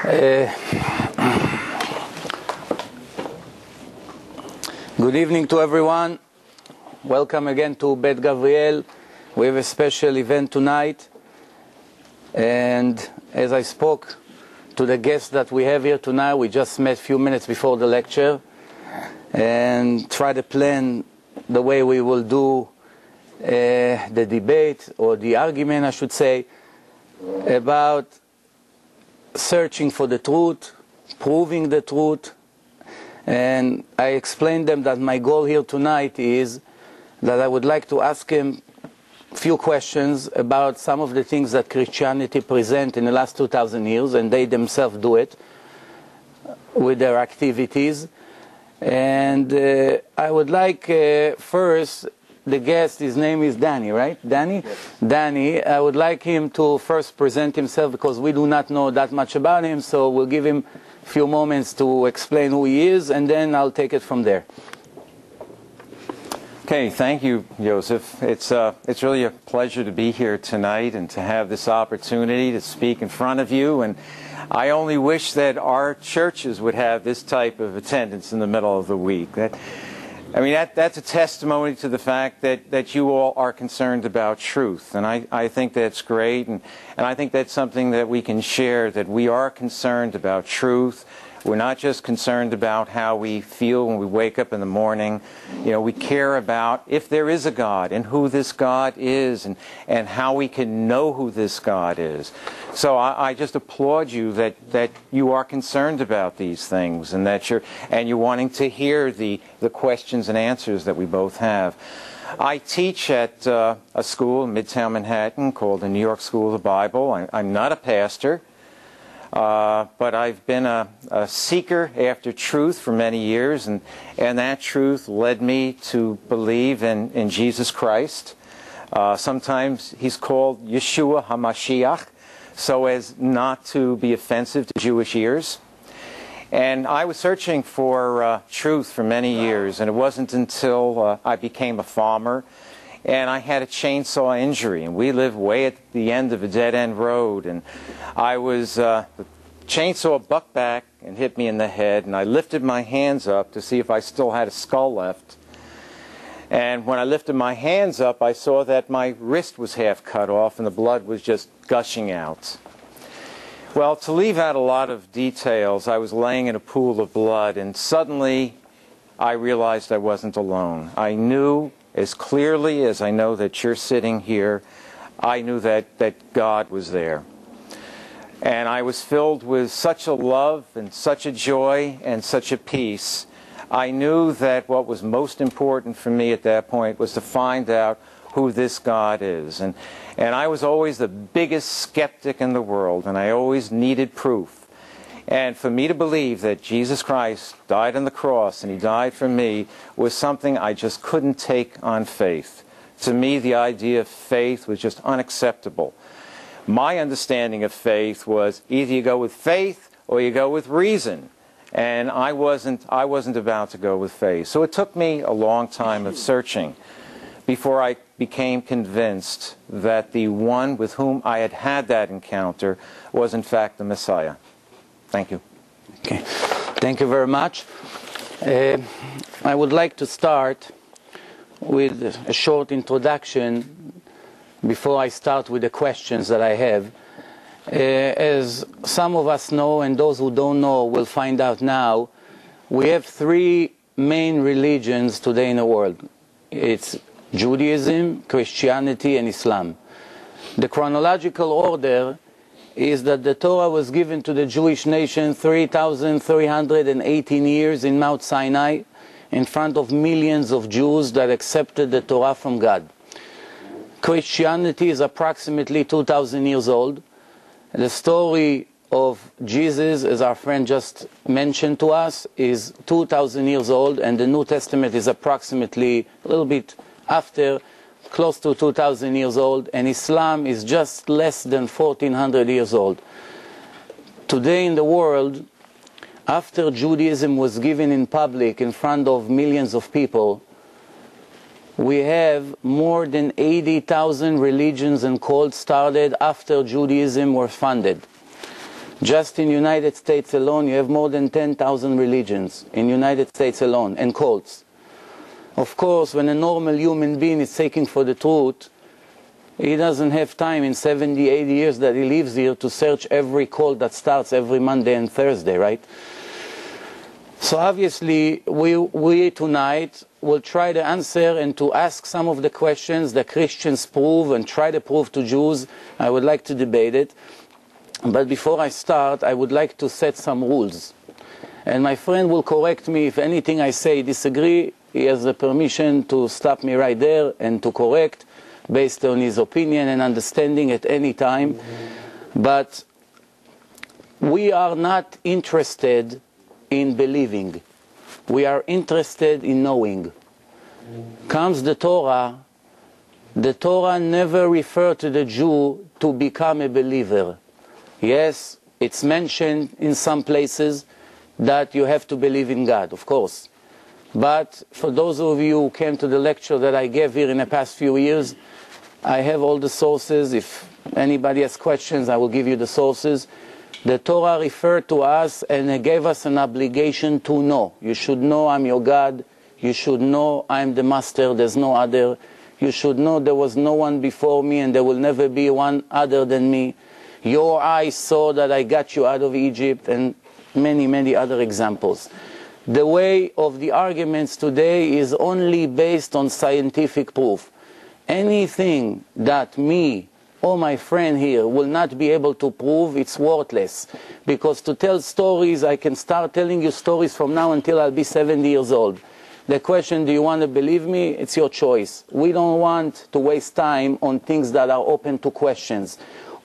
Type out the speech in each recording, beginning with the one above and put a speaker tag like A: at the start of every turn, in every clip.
A: Good evening to everyone. Welcome again to Bet Gabriel. We have a special event tonight. And as I spoke to the guests that we have here tonight, we just met a few minutes before the lecture and try to plan the way we will do the debate, or the argument I should say, about searching for the truth, proving the truth. And I explained them that my goal here tonight is that I would like to ask him a few questions about some of the things that Christianity present in the last 2,000 years, and they themselves do it with their activities. And I would like first, the guest, his name is Danny, right? Danny? Yes. Danny, I would like him to first present himself because we do not know that much about him, so we'll give him a few moments to explain who he is, and then I'll take it from there.
B: Okay, thank you, Joseph. It's really a pleasure to be here tonight and to have this opportunity to speak in front of you. And I only wish that our churches would have this type of attendance in the middle of the week. That's a testimony to the fact that you all are concerned about truth. And I think that's great. And I think that's something that we can share, that we are concerned about truth. We're not just concerned about how we feel when we wake up in the morning. You know, we care about if there is a God and who this God is, and how we can know who this God is. So I just applaud you that you are concerned about these things, and that you're wanting to hear the questions and answers that we both have. I teach at a school in Midtown Manhattan called the New York School of the Bible. I'm not a pastor. But I've been a seeker after truth for many years, and that truth led me to believe in Jesus Christ. Sometimes he's called Yeshua HaMashiach, so as not to be offensive to Jewish ears. And I was searching for truth for many years, and it wasn't until I became a farmer and I had a chainsaw injury, and we lived way at the end of a dead-end road, and the chainsaw bucked back and hit me in the head, and I lifted my hands up to see if I still had a skull left. And when I lifted my hands up, I saw that my wrist was half cut off and the blood was just gushing out. Well, to leave out a lot of details, I was laying in a pool of blood, and suddenly I realized I wasn't alone. I knew, as clearly as I know that you're sitting here, I knew that God was there. And I was filled with such a love and such a joy and such a peace. I knew that what was most important for me at that point was to find out who this God is. And I was always the biggest skeptic in the world, and I always needed proof. And for me to believe that Jesus Christ died on the cross and he died for me was something I just couldn't take on faith. To me, the idea of faith was just unacceptable. My understanding of faith was either you go with faith or you go with reason. And I wasn't about to go with faith. So it took me a long time of searching before I became convinced that the one with whom I had had that encounter was in fact the Messiah. Thank you.
A: Okay. Thank you very much. I would like to start with a short introduction before I start with the questions that I have. As some of us know, and those who don't know will find out now, we have three main religions today in the world. It's Judaism, Christianity, and Islam. The chronological order is that the Torah was given to the Jewish nation 3,318 years in Mount Sinai in front of millions of Jews that accepted the Torah from God. Christianity is approximately 2,000 years old. The story of Jesus, as our friend just mentioned to us, is 2,000 years old, and the New Testament is approximately a little bit after, close to 2,000 years old, and Islam is just less than 1,400 years old. Today in the world, after Judaism was given in public in front of millions of people, we have more than 80,000 religions and cults started after Judaism were founded. Just in United States alone, you have more than 10,000 religions in United States alone, and cults. Of course, when a normal human being is seeking for the truth, he doesn't have time in 70, 80 years that he lives here to search every cult that starts every Monday and Thursday, right? So obviously, we tonight will try to answer and to ask some of the questions that Christians prove and try to prove to Jews. I would like to debate it. But before I start, I would like to set some rules. And my friend will correct me if anything I say disagree. He has the permission to stop me right there and to correct based on his opinion and understanding at any time. But we are not interested in believing. We are interested in knowing. Comes the Torah never referred to the Jew to become a believer. Yes, it's mentioned in some places that you have to believe in God, of course. But for those of you who came to the lecture that I gave here in the past few years, I have all the sources. If anybody has questions, I will give you the sources. The Torah referred to us and it gave us an obligation to know. You should know I'm your God. You should know I'm the master, there's no other. You should know there was no one before me and there will never be one other than me. Your eyes saw that I got you out of Egypt, and many, many other examples. The way of the arguments today is only based on scientific proof. Anything that me or my friend here will not be able to prove, it's worthless. Because to tell stories, I can start telling you stories from now until I'll be 70 years old. The question, do you want to believe me? It's your choice. We don't want to waste time on things that are open to questions.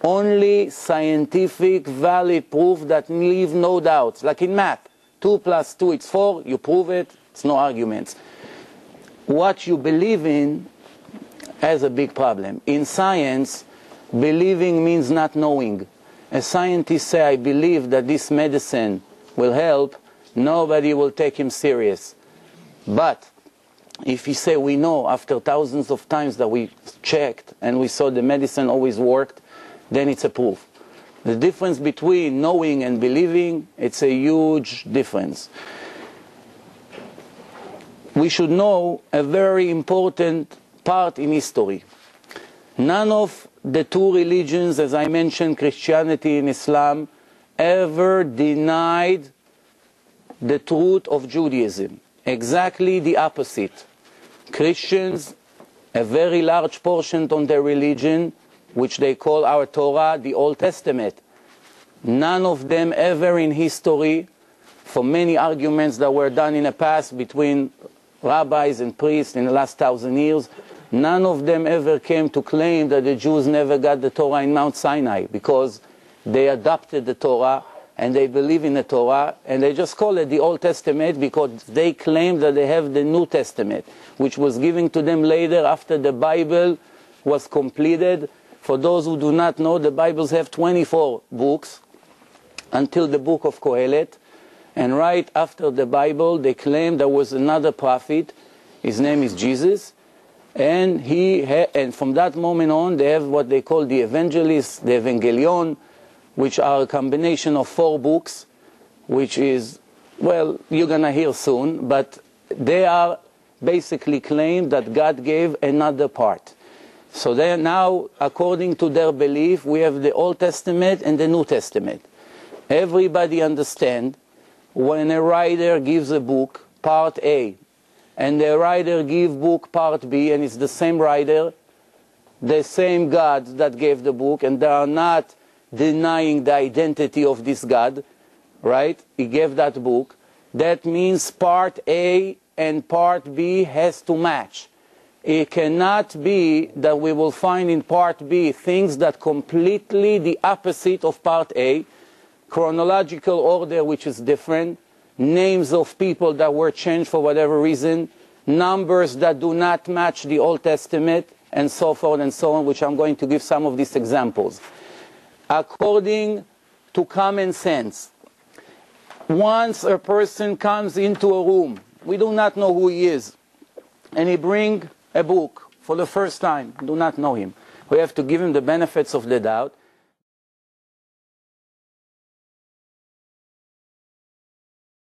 A: Only scientific, valid proof that leave no doubts. Like in math, 2 + 2 is 4, you prove it, it's no arguments. What you believe in has a big problem. In science, believing means not knowing. A scientist say, I believe that this medicine will help, nobody will take him serious. But if he say, we know after thousands of times that we checked and we saw the medicine always worked, then it's a proof. The difference between knowing and believing, it's a huge difference. We should know a very important part in history. None of the two religions, as I mentioned, Christianity and Islam, ever denied the truth of Judaism. Exactly the opposite. Christians, a very large portion of their religion, which they call our Torah, the Old Testament. None of them ever in history, for many arguments that were done in the past between rabbis and priests in the last 1,000 years, none of them ever came to claim that the Jews never got the Torah in Mount Sinai, because they adopted the Torah and they believe in the Torah, and they just call it the Old Testament because they claim that they have the New Testament, which was given to them later after the Bible was completed. For those who do not know, the Bibles have 24 books until the book of Kohelet. And right after the Bible, they claim there was another prophet. His name is Jesus. And from that moment on, they have what they call the evangelists, the Evangelion, which are a combination of 4 books, which is, well, you're going to hear soon. But they are basically claim that God gave another part. So they now, according to their belief, we have the Old Testament and the New Testament. Everybody understands when a writer gives a book, part A, and the writer gives book part B, and it's the same writer, the same God that gave the book, and they are not denying the identity of this God, right? He gave that book. That means part A and part B has to match. It cannot be that we will find in part B things that completely the opposite of part A, chronological order which is different, names of people that were changed for whatever reason, numbers that do not match the Old Testament, and so forth and so on, which I'm going to give some of these examples. According to common sense, once a person comes into a room, we do not know who he is, and he brings a book for the first time, do not know him. We have to give him the benefits of the doubt.